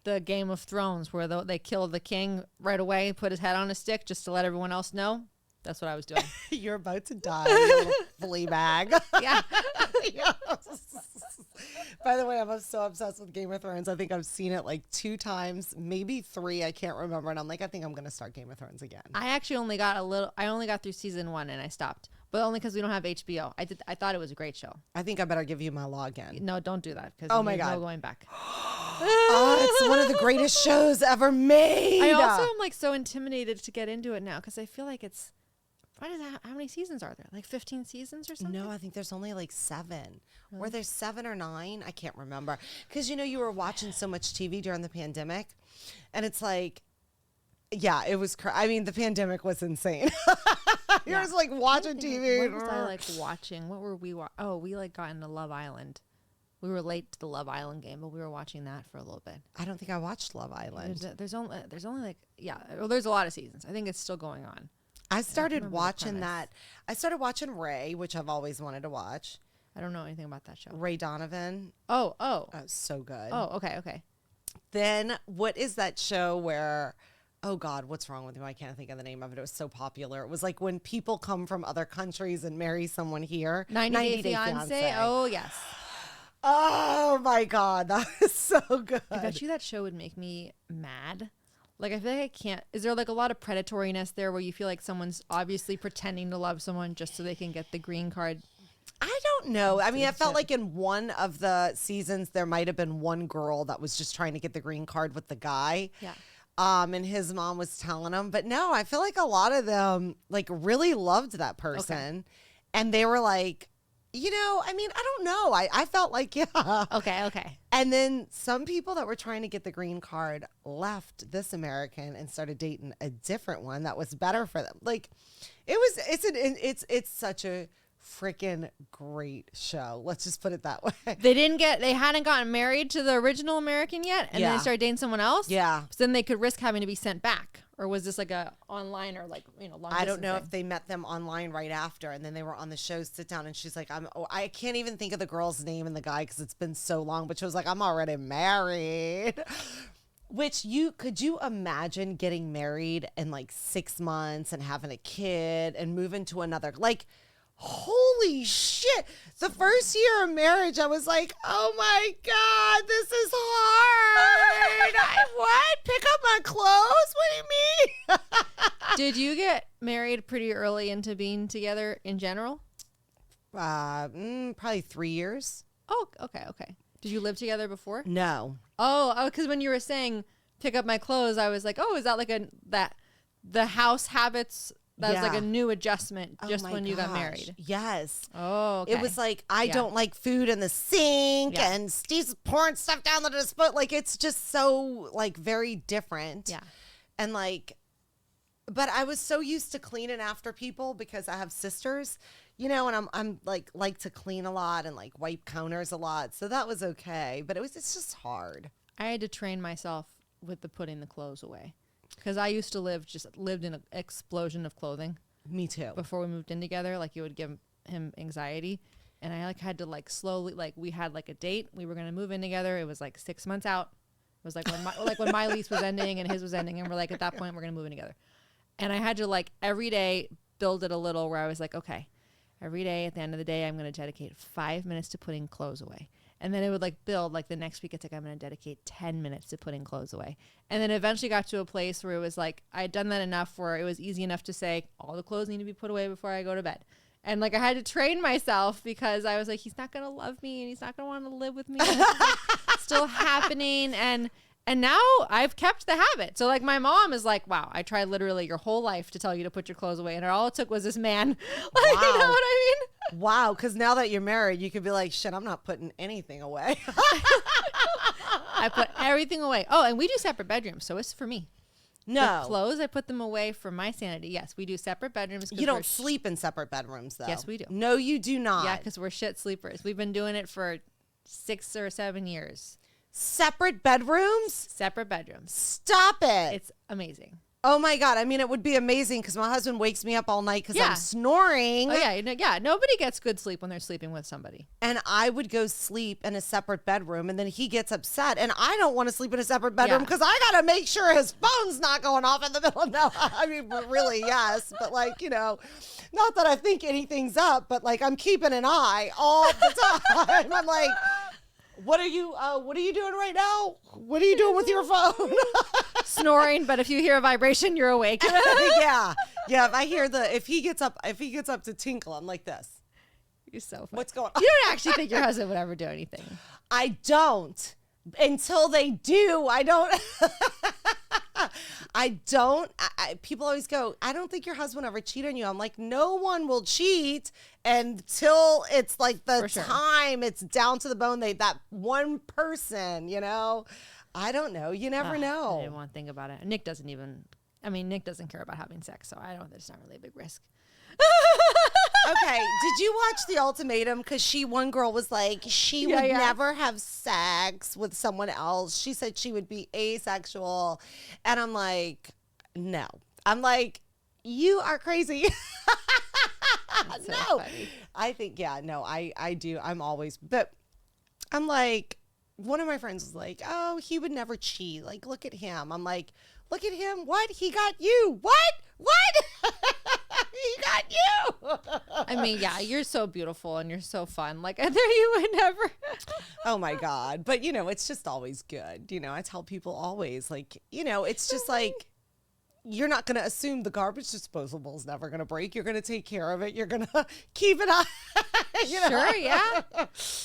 the Game of Thrones where they kill the king right away, put his head on a stick just to let everyone else know. That's what I was doing. You're about to die, you little flea bag. Yeah. By the way, I'm so obsessed with Game of Thrones. I think I've seen it like 2 times, maybe 3. I can't remember. And I'm like, I think I'm going to start Game of Thrones again. I actually only got through season 1 and I stopped, but only because we don't have HBO. I thought it was a great show. I think I better give you my login. No, don't do that. Because my God, no going back. It's one of the greatest shows ever made. I also am like so intimidated to get into it now because I feel like it's. How many seasons are there? Like 15 seasons or something? No, I think there's only like 7. Really? Or there's 7 or 9. I can't remember. Because, you were watching so much TV during the pandemic. And it's like, yeah, it was I mean, the pandemic was insane. You're just like watching TV. What was I like watching? What were we we like got into Love Island. We were late to the Love Island game, but we were watching that for a little bit. I don't think I watched Love Island. There's only like, there's a lot of seasons. I think it's still going on. I started watching that. I started watching Ray, which I've always wanted to watch. I don't know anything about that show. Ray Donovan. Oh, so good. Oh, okay. Then what is that show where, oh God, what's wrong with me? I can't think of the name of it. It was so popular. It was like when people come from other countries and marry someone here. 90 Day Fiancé. Oh, yes. Oh my God, that was so good. I bet you that show would make me mad. Like, I feel like I can't. Is there like a lot of predatoriness there where you feel like someone's obviously pretending to love someone just so they can get the green card? I don't know. I mean, I felt like in one of the seasons, there might have been one girl that was just trying to get the green card with the guy. Yeah. And his mom was telling him. But no, I feel like a lot of them like really loved that person. Okay. And they were like, I mean, I don't know. I felt like, yeah. Okay. And then some people that were trying to get the green card left this American and started dating a different one that was better for them. Like, it's such a freaking great show. Let's just put it that way. They hadn't gotten married to the original American yet, and then they started dating someone else. Yeah. So then they could risk having to be sent back. Or was this like a online or like, long I don't know thing? if they met them online right after and then they were on the show sit down and she's like, I can't even think of the girl's name and the guy because it's been so long, but she was like, I'm already married. Which could you imagine getting married in like 6 months and having a kid and moving to another, like, holy shit. The first year of marriage, I was like, oh my God, this is hard. What? Pick up my clothes? What do you mean? Did you get married pretty early into being together in general? Probably 3 years. Oh, okay. Did you live together before? No. Oh, because when you were saying pick up my clothes, I was like, oh, is that like the house habits? That was like a new adjustment just when you got married. Yes. Oh, okay. It was like, I don't like food in the sink and Steve's pouring stuff down the disposal. Like, it's just so, like, very different. Yeah. And, like, but I was so used to cleaning after people because I have sisters, and I'm like to clean a lot and, like, wipe counters a lot. So that was okay. But it's just hard. I had to train myself with putting the clothes away. Because I used to lived in an explosion of clothing. Me too. Before we moved in together, like it would give him anxiety. And I had to slowly, we had a date. We were going to move in together. It was 6 months out. It was when my lease was ending and his was ending. And we're at that point, we're going to move in together. And I had to every day build it a little where I was like, okay, every day at the end of the day, I'm going to dedicate 5 minutes to putting clothes away. And then it would build the next week. It's I'm going to dedicate 10 minutes to putting clothes away. And then eventually got to a place where it was I had done that enough where it was easy enough to say all the clothes need to be put away before I go to bed. And I had to train myself because I was he's not going to love me and he's not going to want to live with me. It's still happening. And And now I've kept the habit. So like my mom is like, wow, I tried literally your whole life to tell you to put your clothes away. And all it took was this man. Like, Wow. you know what I mean? Wow. Because now that you're married, you could be like, shit, I'm not putting anything away. I put everything away. Oh, and we do separate bedrooms. So it's for me. No. The clothes, I put them away for my sanity. Yes, we do separate bedrooms. You don't sleep in separate bedrooms, though. Yes, we do. No, you do not. Yeah, because we're shit sleepers. We've been doing it for 6 or 7 years. Separate bedrooms? Separate bedrooms. Stop it. It's amazing. Oh my God. I mean, it would be amazing because my husband wakes me up all night because Yeah. I'm snoring. Oh, yeah. Yeah. Nobody gets good sleep when they're sleeping with somebody. And I would go sleep in a separate bedroom and then he gets upset. And I don't want to sleep in a separate bedroom because I got to make sure his phone's not going off in the middle. No, I mean, really, yes. But like, you know, not that I think anything's up, but like I'm keeping an eye all the time. I'm like, what are you doing right now? What are you doing with your phone? Snoring, but if you hear a vibration, you're awake. Yeah. If he gets up to tinkle, I'm like this. You're so funny. What's going on? You don't actually think your husband would ever do anything. I don't. Until they do, I don't. People always go, I don't think your husband ever cheat on you. I'm like, no one will cheat until it's like the time it's down to the bone. That one person, you know, I don't know. You never know. I didn't want to think about it. Nick doesn't care about having sex. So it's not really a big risk. Okay, did you watch The Ultimatum? Because one girl was like, she would never have sex with someone else. She said she would be asexual. And I'm like, no. I'm like, you are crazy. So no. funny. I think, I do. I'm always, but I'm like, one of my friends was like, oh, he would never cheat. Like, look at him. I'm like, look at him. What? He got you. What? He got you. I mean, yeah, you're so beautiful and you're so fun. Like, there you would never. Oh my God. But you know, it's just always good. You know, I tell people always, like, you know, it's just like, you're not going to assume the garbage disposable is never going to break. You're going to take care of it. You're going to keep it on. You know? Sure, yeah.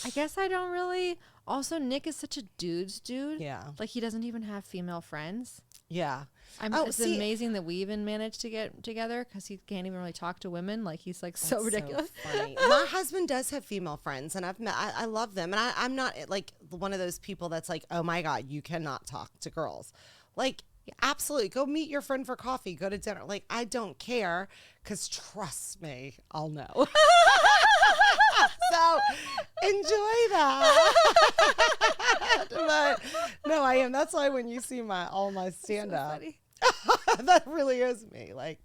I guess I don't really. Also, Nick is such a dude's dude. Yeah. Like, he doesn't even have female friends. Yeah. It's amazing that we even managed to get together because he can't even really talk to women. Like, he's like so ridiculous. So funny. My husband does have female friends, and I love them. And I'm not like one of those people that's like, oh my God, you cannot talk to girls. Like, absolutely. Go meet your friend for coffee. Go to dinner. Like, I don't care because trust me, I'll know. So enjoy that. But no, I am. That's why when you see all my stand up, so that really is me. Like,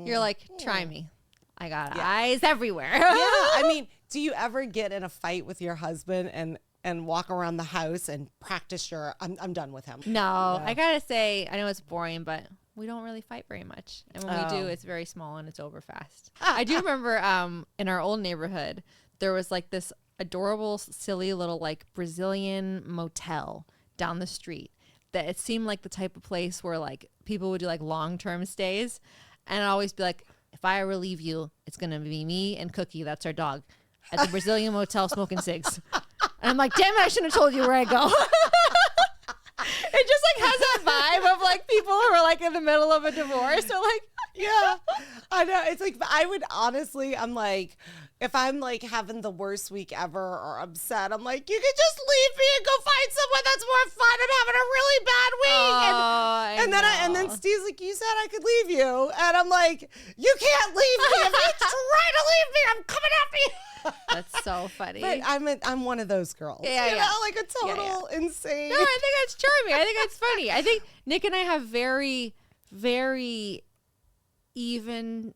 you're like, try me. I got eyes everywhere. Yeah. I mean, do you ever get in a fight with your husband and walk around the house and practice I'm done with him? No, I gotta say, I know it's boring, but we don't really fight very much. And when we do, it's very small and it's over fast. I do remember in our old neighborhood, there was like this adorable, silly little like Brazilian motel down the street that it seemed like the type of place where like people would do like long-term stays. And I'd always be like, if I ever leave you, it's going to be me and Cookie, that's our dog, at the Brazilian motel smoking cigs. And I'm like, damn it, I shouldn't have told you where I go. It just like has a vibe of like people who are like in the middle of a divorce or like. Yeah, I know. It's like, I would honestly, I'm like, if I'm like having the worst week ever or upset, I'm like, you could just leave me and go find someone that's more fun. I'm having a really bad week. And then Steve's like, you said I could leave you. And I'm like, you can't leave me. If you try to leave me, I'm coming after you. That's so funny. But I'm one of those girls. Yeah, you know, like a total insane. No, I think that's charming. I think that's funny. I think Nick and I have very, very even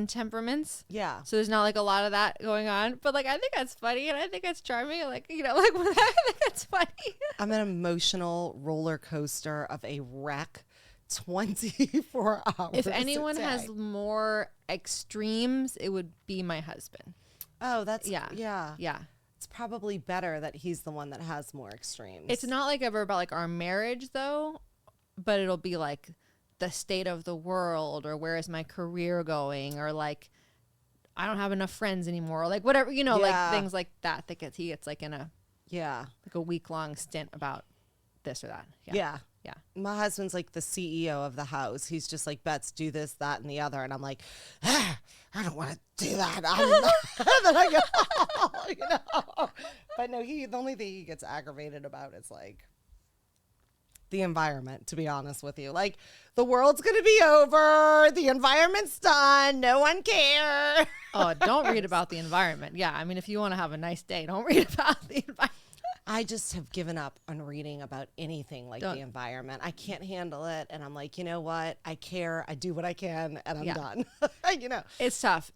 temperaments. Yeah. So there's not like a lot of that going on. But like I think that's funny and I think that's charming. Like, you know, like I think that's funny. I'm an emotional roller coaster of a wreck 24 hours. If anyone has more extremes, it would be my husband. Oh, that's yeah. It's probably better that he's the one that has more extremes. It's not like ever about like our marriage though, but it'll be like the state of the world or where is my career going or like I don't have enough friends anymore or like whatever, you know, like things like that he gets like in a like a week-long stint about this or that. Yeah. Yeah. My husband's like the CEO of the house. He's just like, Bets, do this, that, and the other. And I'm like, I don't want to do that. And then I go, you know. But no, the only thing he gets aggravated about is like the environment, to be honest with you. Like, the world's going to be over. The environment's done. No one cares. Oh, don't read about the environment. Yeah. I mean, if you want to have a nice day, don't read about the environment. I just have given up on reading about anything like the environment. I can't handle it. And I'm like, you know what? I care. I do what I can and I'm done. You know, it's tough.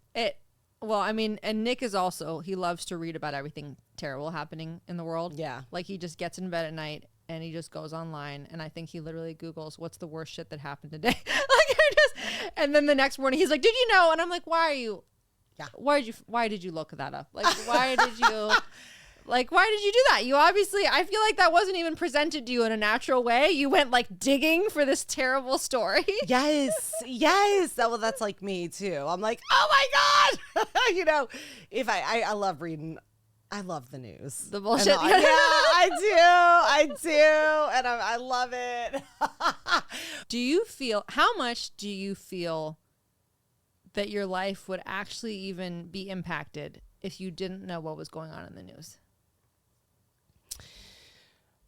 Well, I mean, and Nick is also, he loves to read about everything terrible happening in the world. Yeah. Like he just gets in bed at night and he just goes online. And I think he literally Googles what's the worst shit that happened today. And then the next morning he's like, did you know? And I'm like, why did you look that up? Like, why did you do that? You obviously, I feel like that wasn't even presented to you in a natural way. You went like digging for this terrible story. Yes. Well, that's like me too. I'm like, oh my God. You know, if I love reading. I love the news. The bullshit. Yeah, I do. And I love it. How much do you feel that your life would actually even be impacted if you didn't know what was going on in the news?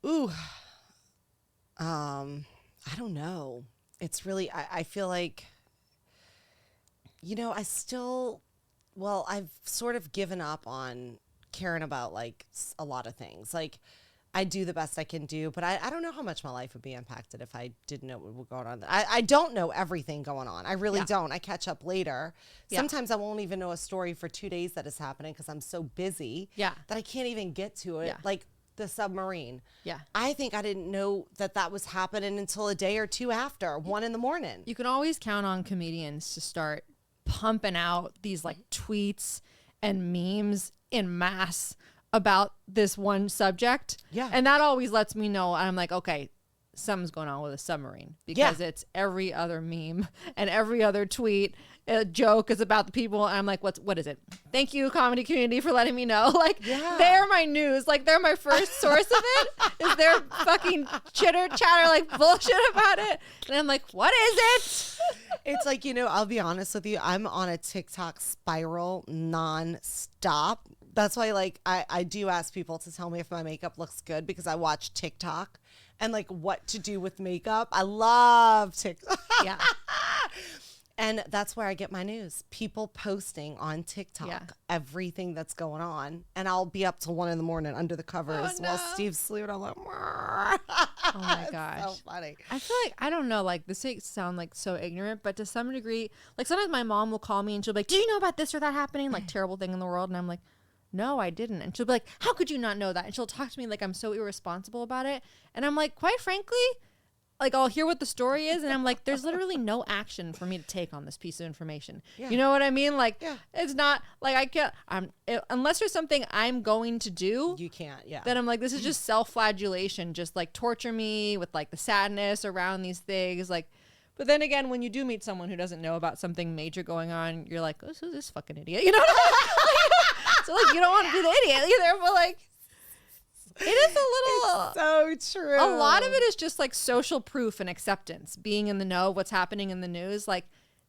Ooh, I don't know. It's really, I feel like, you know, I've sort of given up on caring about like a lot of things. Like I do the best I can do, but I don't know how much my life would be impacted if I didn't know what was going on. I don't know everything going on. I really don't. I catch up later. Yeah. Sometimes I won't even know a story for 2 days that is happening because I'm so busy that I can't even get to it. Yeah. Like the submarine. Yeah. I think I didn't know that was happening until a day or two after, 1 a.m. You can always count on comedians to start pumping out these like tweets and memes in mass about this one subject. Yeah. And that always lets me know. I'm like, okay, something's going on with a submarine because it's every other meme and every other tweet. A joke is about the people. And I'm like, what is it? Thank you, comedy community, for letting me know. Like, they're my news. Like, they're my first source of it. Is their fucking chitter chatter, like bullshit about it. And I'm like, what is it? It's like, you know, I'll be honest with you. I'm on a TikTok spiral nonstop. That's why, like, I do ask people to tell me if my makeup looks good because I watch TikTok and, like, what to do with makeup. I love TikTok. Yeah. And that's where I get my news. People posting on TikTok everything that's going on. And I'll be up till 1 a.m. under the covers while Steve's sleeping. I'm like, oh my gosh. So funny. I feel like, I don't know, like this makes sound like so ignorant, but to some degree, like sometimes my mom will call me and she'll be like, do you know about this or that happening? Like terrible thing in the world. And I'm like, no, I didn't. And she'll be like, how could you not know that? And she'll talk to me like I'm so irresponsible about it. And I'm like, quite frankly, like I'll hear what the story is and I'm like, there's literally no action for me to take on this piece of information. Yeah. You know what I mean? Like it's not like I can't, unless there's something I'm going to do. You can't, then I'm like, this is just self-flagellation. Just like torture me with like the sadness around these things. Like, but then again, when you do meet someone who doesn't know about something major going on, you're like, oh, who's this fucking idiot? You know what I mean? So like, you don't want to be the idiot either, but like, it is a little it's so true. A lot of it is just like social proof and acceptance, being in the know of what's happening in the news. Like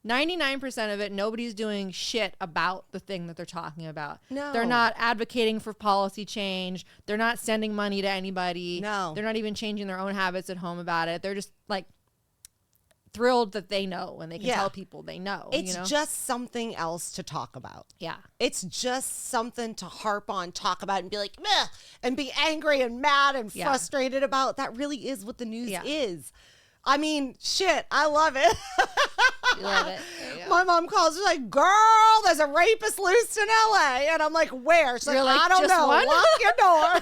99% of it, nobody's doing shit about the thing that they're talking about. No. They're not advocating for policy change. They're not sending money to anybody. No. They're not even changing their own habits at home about it. They're just like thrilled that they know and they can tell people they know. It's just something else to talk about. Yeah. It's just something to harp on, talk about and be like, meh, and be angry and mad and frustrated about. That really is what the news is. I mean, shit, I love it. You love it. My mom calls, she's like, girl, there's a rapist loose in LA. And I'm like, where? She's like, I don't know. One? Lock your door.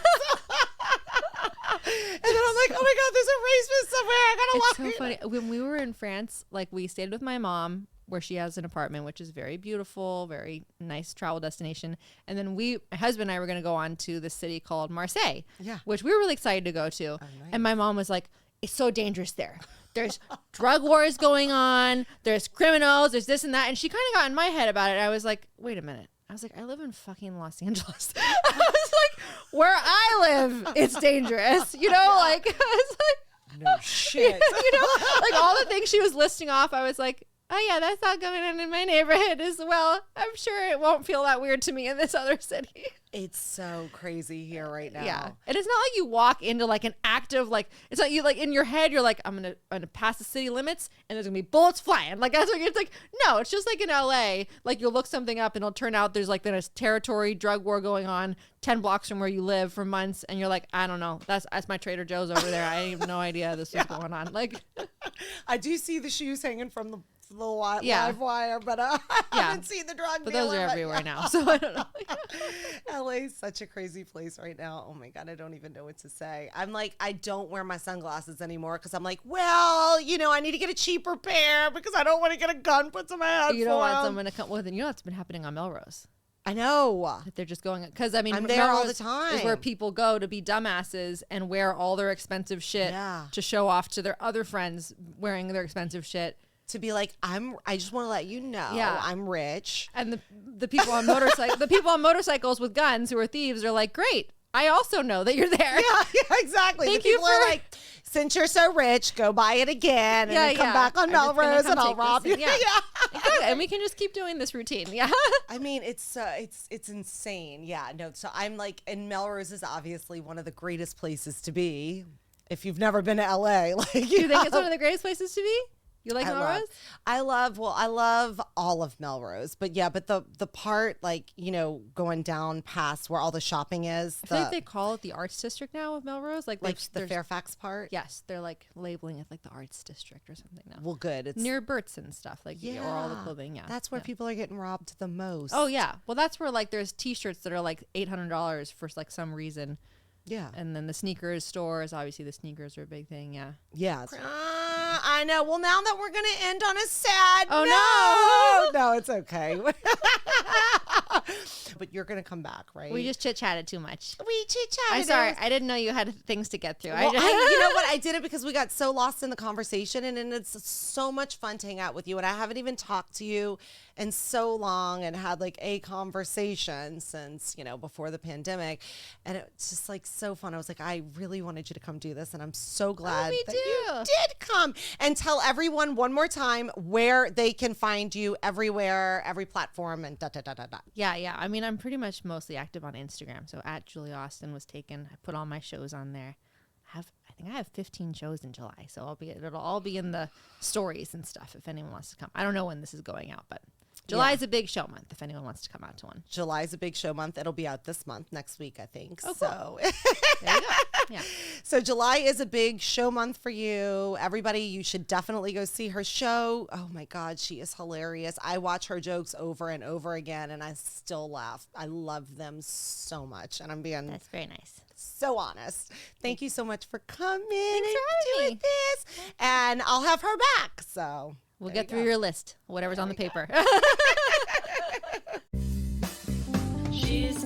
And then I'm like, oh my God, there's a rapist somewhere. I gotta lock it. It's so funny. When we were in France, like we stayed with my mom where she has an apartment, which is very beautiful, very nice travel destination. And then my husband and I were going to go on to this city called Marseille, which we were really excited to go to. Oh, nice. And my mom was like, it's so dangerous there. There's drug wars going on. There's criminals. There's this and that. And she kind of got in my head about it. I was like, wait a minute. I was like, I live in fucking Los Angeles. I was like, where I live, it's dangerous. You know, like, it's like, no shit. you know, like all the things she was listing off, I was like, oh yeah, that's not going on in my neighborhood as well. I'm sure it won't feel that weird to me in this other city. It's so crazy here right now. Yeah. And it's not like you walk into like an active, like, it's like you like in your head, you're like, I'm gonna pass the city limits and there's gonna be bullets flying. Like that's what it's like. No, it's just like in LA, like you'll look something up and it'll turn out there's like this territory drug war going on 10 blocks from where you live for months. And you're like, I don't know. That's my Trader Joe's over there. I have no idea this is going on. Like, I do see the shoes hanging from the live wire, but I haven't seen the drug but dealer. those are everywhere now, so I don't know. LA is such a crazy place right now. Oh my God, I don't even know what to say. I'm like, I don't wear my sunglasses anymore because I'm like, well, you know, I need to get a cheaper pair because I don't want to get a gun put to my head. You don't want someone to come with, and you know what's been happening on Melrose. I know. That they're just going, because I mean, I'm there Melrose all the time. is where people go to be dumbasses and wear all their expensive shit to show off to their other friends wearing their expensive shit. To be like, I just want to let you know, I'm rich. And the people on motorcycles with guns who are thieves are like, great. I also know that you're there. Yeah, exactly. Thank the you people are like, since you're so rich, go buy it again and then come back on Melrose and I'll rob you. Yeah. Exactly. And we can just keep doing this routine. Yeah. I mean, it's insane. Yeah. No. So I'm like, and Melrose is obviously one of the greatest places to be. If you've never been to LA, like you think it's one of the greatest places to be? You like Melrose? I love all of Melrose, but the part like, you know, going down past where all the shopping is. I feel like they call it the Arts District now of Melrose. Like the Fairfax part? Yes. They're like labeling it like the Arts District or something now. Well, good. It's near Burt's and stuff, like, or all the clothing. Yeah. That's where people are getting robbed the most. Oh, yeah. Well, that's where like there's t-shirts that are like $800 for like some reason. Yeah. And then the sneakers stores, obviously the sneakers are a big thing. Yeah. Yeah. I know. Well, now that we're going to end on a sad note. No, it's okay. But you're going to come back, right? We just chit-chatted too much. We chit-chatted. I'm sorry. I didn't know you had things to get through. Well, you know what? I did it because we got so lost in the conversation, and it's so much fun to hang out with you. And I haven't even talked to you in so long and had like a conversation since, you know, before the pandemic. And it's just like so fun. I was like, I really wanted you to come do this. And I'm so glad that you did come. And tell everyone one more time where they can find you everywhere, every platform, and Yeah. I mean, I'm pretty much mostly active on Instagram. So at Julia Austin was taken. I put all my shows on there. I think I have 15 shows in July. So it'll all be in the stories and stuff if anyone wants to come. I don't know when this is going out, but July is a big show month if anyone wants to come out to one. July is a big show month. It'll be out this month, next week, I think. Oh, so cool. There you go. Yeah. So July is a big show month for you. Everybody, you should definitely go see her show. Oh my God, she is hilarious. I watch her jokes over and over again and I still laugh. I love them so much. And I'm being That's very nice. So honest. Thank you so much for coming Thanks and for having doing this. And I'll have her back. So we'll get through your list, whatever's on the paper. She's